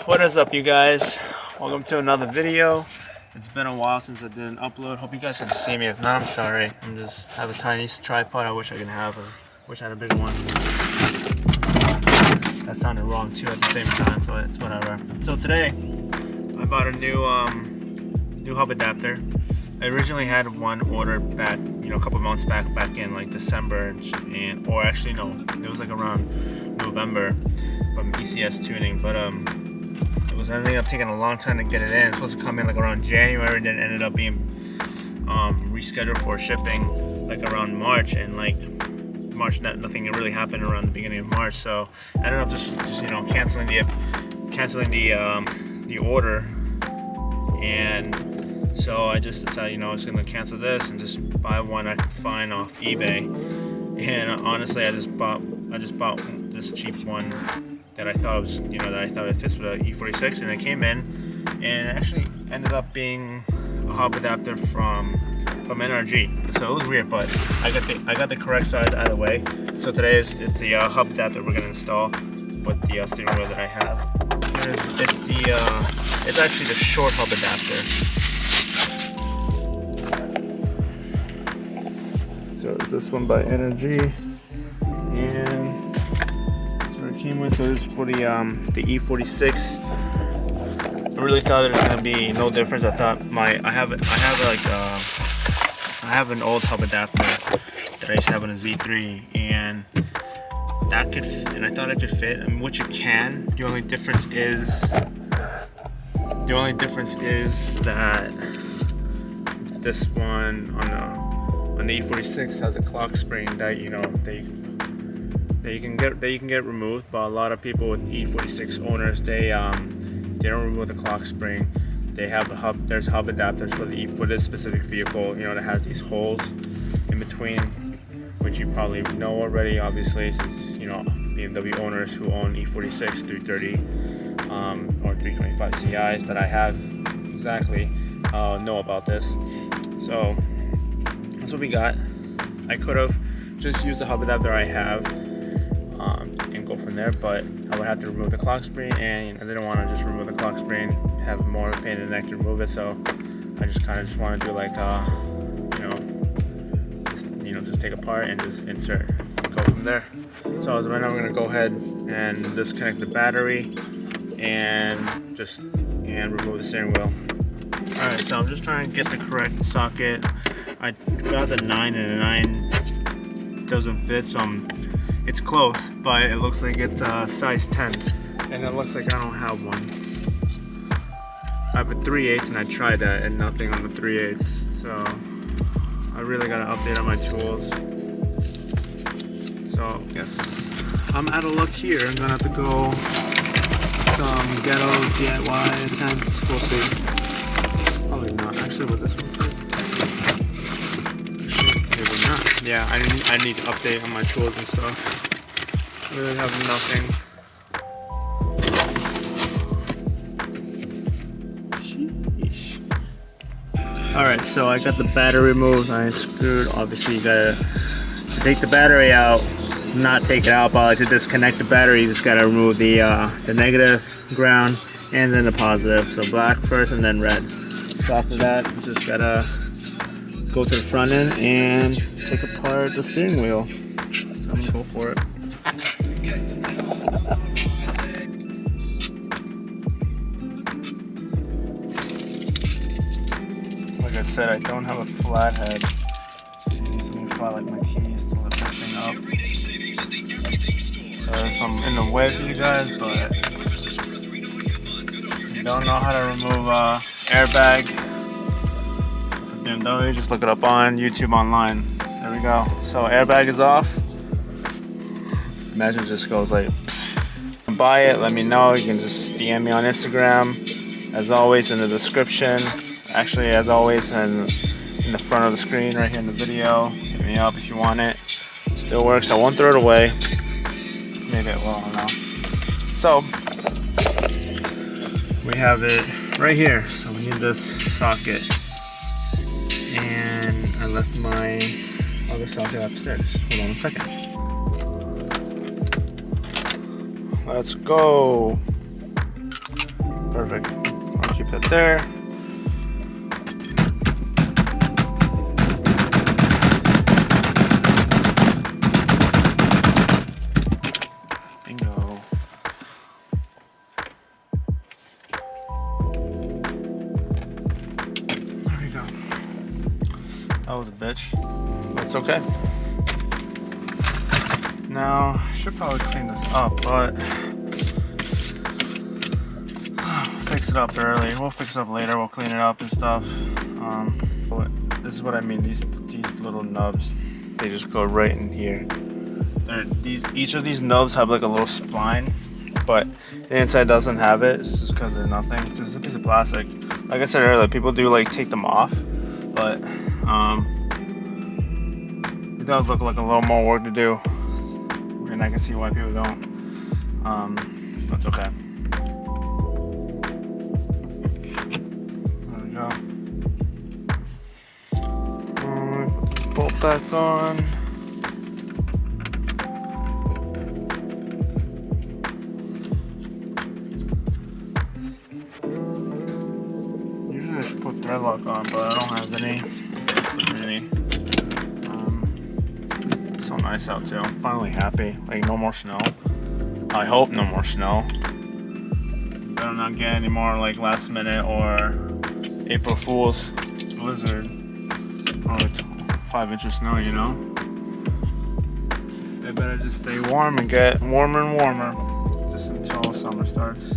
What is up, you guys? Welcome to another video. It's been a while since I did an upload. Hope you guys can see me. If not, I'm sorry. I'm just have a tiny tripod. I wish I could have. Wish I had a big one. That sounded wrong too at the same time, but it's whatever. So today, I bought a new hub adapter. I originally had one ordered back, a couple months back in like December, or actually no, it was like around November from ECS Tuning, but it was ending up taking a long time to get it in. It was supposed to come in like around January, and then ended up being rescheduled for shipping like around March, and like March nothing really happened around the beginning of March, so I ended up just canceling the order, and so I just decided, I was gonna cancel this and just buy one I could find off eBay. And honestly, I just bought this cheap one that I thought was, it fits with the E46, and it came in, and it actually ended up being a hub adapter from NRG. So it was weird, but I got the correct size out of the way. So today it's the hub adapter we're gonna install with the steering wheel that I have. It's actually the short hub adapter. So it's this one by Energy, and that's where it came with. So this is for the E46. I really thought there was gonna be no difference. I thought I have an old hub adapter that I used to have on a Z3, and I thought it could fit, which it can. The only difference is that this one on the E46 has a clock spring that you can get removed, but a lot of people with E46 owners, they don't remove the clock spring. They have there's hub adapters for this specific vehicle, that has these holes in between, which you probably know already, obviously, since BMW owners who own E46 330 or 325 CIs that I have exactly know about this. So that's what we got. I could have just used the hub adapter I have and go from there, but I would have to remove the clock spring, and I didn't want to just remove the clock spring, have more of a pain in the neck to remove it. So I just want to do like just take apart and just insert, go from there. So right now I'm gonna go ahead and disconnect the battery and remove the steering wheel. Alright, so I'm just trying to get the correct socket. I got the 9, and the 9 doesn't fit, so it's close, but it looks like it's size 10, and it looks like I don't have one. I have a 3/8, and I tried that, and nothing on the 3/8, so I really got to update on my tools. So yes, I'm out of luck here. I'm gonna have to go some ghetto DIY attempts. We'll see. Probably not. Actually, with this one. Yeah, I need to update on my tools and stuff. I really have nothing. Sheesh. Alright, so I got the battery removed. I unscrewed. Obviously, you gotta take the battery out. Not take it out, but to disconnect the battery, you just gotta remove the negative, ground, and then the positive. So black first, and then red. So after that, you just gotta go to the front end and take apart the steering wheel. So I'm gonna go for it. Like I said, I don't have a flathead. So let me fly like my keys to lift this thing up. So if I'm in the way for you guys, but if you don't know how to remove airbag, don't just look it up on YouTube online. There we go. So airbag is off. Imagine it just goes like, buy it, let me know. You can just DM me on Instagram. As always, in the description. Actually, as always, in the front of the screen right here in the video. Hit me up if you want it. Still works. I won't throw it away. Maybe it will, I don't know. So we have it right here. So we need this socket. And I left my other socket upstairs. Hold on a second. Let's go. Perfect. I'll keep that there. Bingo. There we go. That was a bitch. That's okay. Now, I should probably clean this up, but fix it up early. We'll fix it up later. We'll clean it up and stuff. But this is what I mean. These little nubs, they just go right in here. Each of these nubs have like a little spline, but the inside doesn't have it. It's just because of nothing. It's just a piece of plastic. Like I said earlier, people do like take them off, but it does look like a little more work to do. And I can see why people don't. That's okay. There we go. Put this bolt back on. Usually I should put threadlock on, but I don't have any. So nice out too. I'm finally happy. Like no more snow. I hope no more snow. Better not get any more like last minute or April Fool's blizzard. Or like 5 inches of snow, you know? They better just stay warm and get warmer and warmer. Just until summer starts.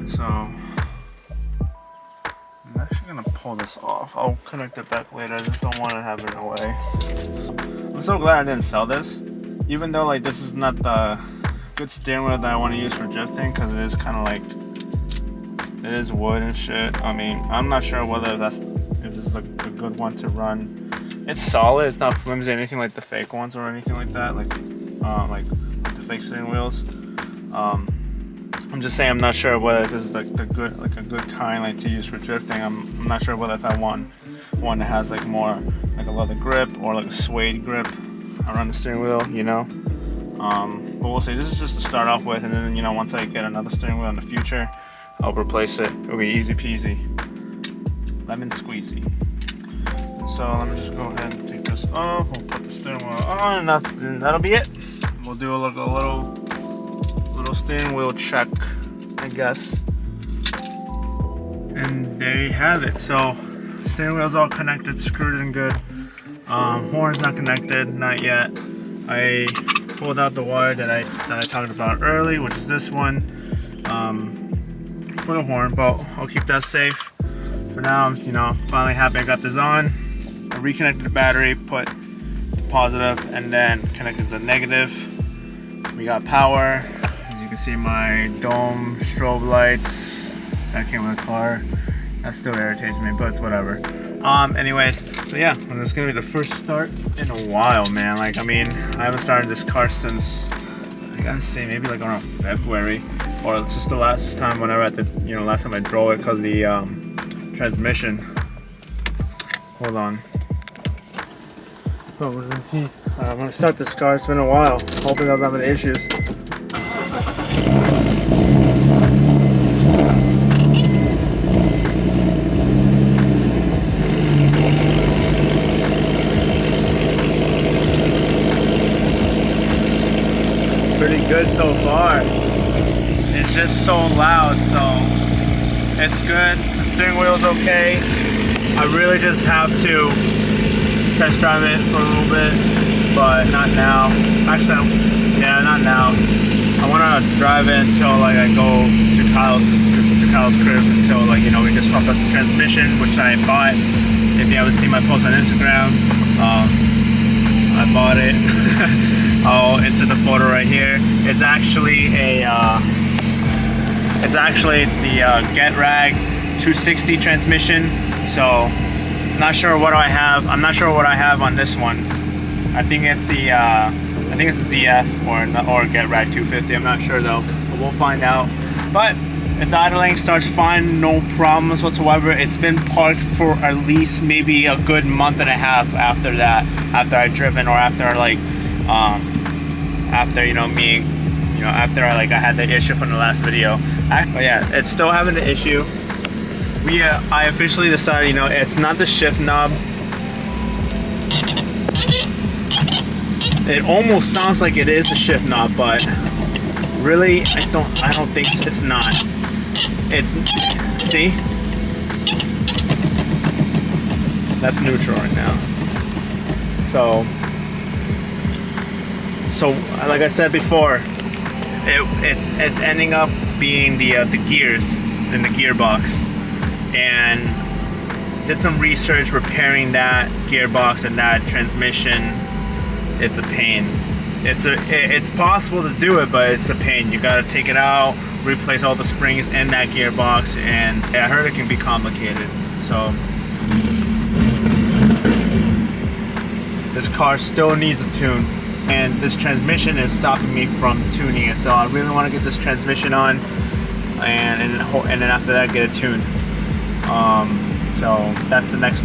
So I'm actually gonna pull this off. I'll connect it back later. I just don't want to have it in the way. I'm so glad I didn't sell this, even though like this is not the good steering wheel that I want to use for drifting, because it is kind of like it is wood and shit. I mean, I'm not sure whether if this is a good one to run. It's solid. It's not flimsy, anything like the fake ones or anything like that. Like the fake steering wheels. I'm just saying I'm not sure whether this is like a good kind like to use for drifting. I'm not sure whether if I want one that has like more like a leather grip or like a suede grip around the steering wheel, you know. But we'll see. This is just to start off with, and then you know once I get another steering wheel in the future, I'll replace it. It'll be easy peasy, lemon squeezy. And so let me just go ahead and take this off. We'll put the steering wheel on, and that'll be it. We'll do a little steering wheel check, I guess. And there you have it. So steering wheel's all connected, screwed in good. Horn's not connected, not yet. I pulled out the wire that I talked about early, which is this one, for the horn, but I'll keep that safe. For now, you know, finally happy I got this on. I reconnected the battery, put the positive, and then connected the negative. We got power. You can see my dome strobe lights that came with the car. That still irritates me, but it's whatever. Anyways, so yeah, it's gonna be the first start in a while, man. Like, I mean, I haven't started this car since, I gotta say, maybe like around February, or it's just the last time whenever last time I drove it because the transmission. Hold on. Oh, I'm gonna start this car. It's been a while. Hoping I was having issues. Pretty good so far. It's just so loud, so it's good. The steering wheel's okay. I really just have to test drive it for a little bit, but not now. Actually, yeah, not now. I want to drive it until like I go to Kyle's crib until like we can swap out the transmission, which I bought. If you haven't seen my post on Instagram, I bought it. I'll insert the photo right here. It's actually the GetRag 260 transmission. So not sure what I have. I'm not sure what I have on this one. I think it's the ZF or GetRag 250. I'm not sure though, but we'll find out. But It's idling, starts fine, no problems whatsoever. It's been parked for at least maybe a good month and a half after that, after I driven, or after like after after I had the issue from the last video. But yeah, it's still having the issue. I officially decided, it's not the shift knob. It almost sounds like it is a shift knob, but really, I don't think so. It's not. See? That's neutral right now. So like I said before, it's ending up being the gears in the gearbox, and did some research repairing that gearbox and that transmission. It's a pain. It's possible to do it, but it's a pain. You gotta take it out, replace all the springs in that gearbox, and I heard it can be complicated. So this car still needs a tune, and this transmission is stopping me from tuning it. So I really want to get this transmission on, and then after that get it tuned. So that's the next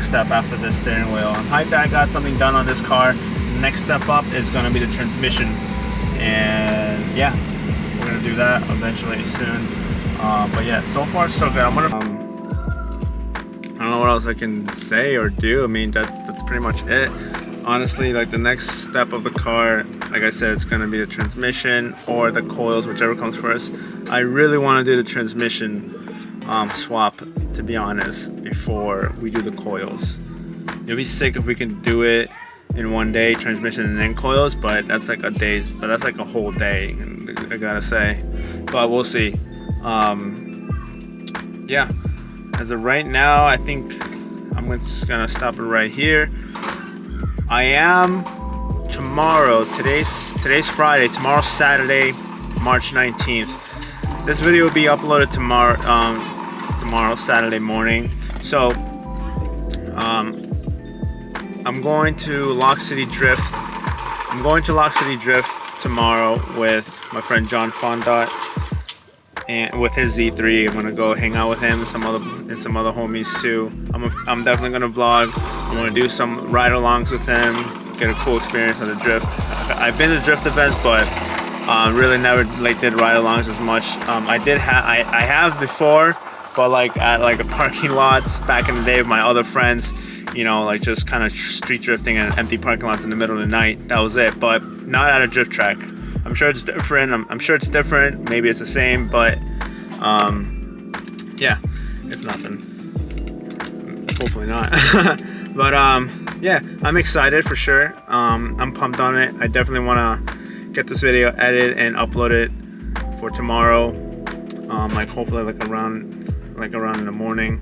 step after this steering wheel. I'm hyped that I got something done on this car. Next step up is going to be the transmission, and yeah, we're going to do that eventually soon. But yeah, so far so good. I don't know what else I can say or do. I mean, that's pretty much it. Honestly, like the next step of the car, like I said, it's going to be the transmission or the coils, whichever comes first. I really want to do the transmission swap, to be honest, before we do the coils. It'd be sick if we can do it in one day, transmission and then coils, but that's like a whole day, I gotta say. But we'll see. Yeah, as of right now, I think I'm just gonna stop it right here. I am tomorrow. Today's Friday. Tomorrow's Saturday, March 19th. This video will be uploaded tomorrow, Saturday morning. So I'm going to Lock City Drift. I'm going to Lock City Drift tomorrow with my friend John Fondot, and with his Z3. I'm gonna go hang out with him and some other homies too. I'm definitely gonna vlog. I'm gonna do some ride-alongs with him, get a cool experience on the drift. I've been to drift events, but really never did ride-alongs as much. I have before, but at a parking lots back in the day with my other friends. Just kind of street drifting in empty parking lots in the middle of the night. That was it, but not at a drift track. I'm sure it's different. I'm sure it's different. Maybe it's the same, but yeah, it's nothing. Hopefully not. But yeah, I'm excited for sure. I'm pumped on it. I definitely want to get this video edited and upload it for tomorrow. Hopefully around in the morning.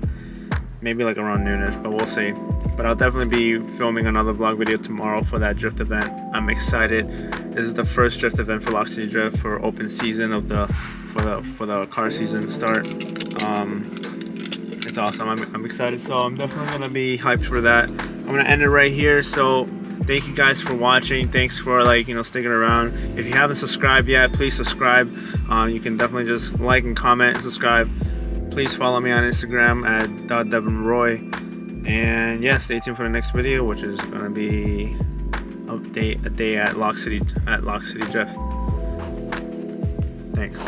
Maybe around noonish, but we'll see. But I'll definitely be filming another vlog video tomorrow for that drift event. I'm excited. This is the first drift event for Lock City Drift for open season for the car season start. It's awesome. I'm excited, so I'm definitely gonna be hyped for that. I'm gonna end it right here. So thank you guys for watching. Thanks for sticking around. If you haven't subscribed yet, please subscribe. You can definitely just like and comment and subscribe. Please follow me on Instagram at @DevinRoy. And yeah, stay tuned for the next video, which is gonna be a day at Lock City Drift. Thanks.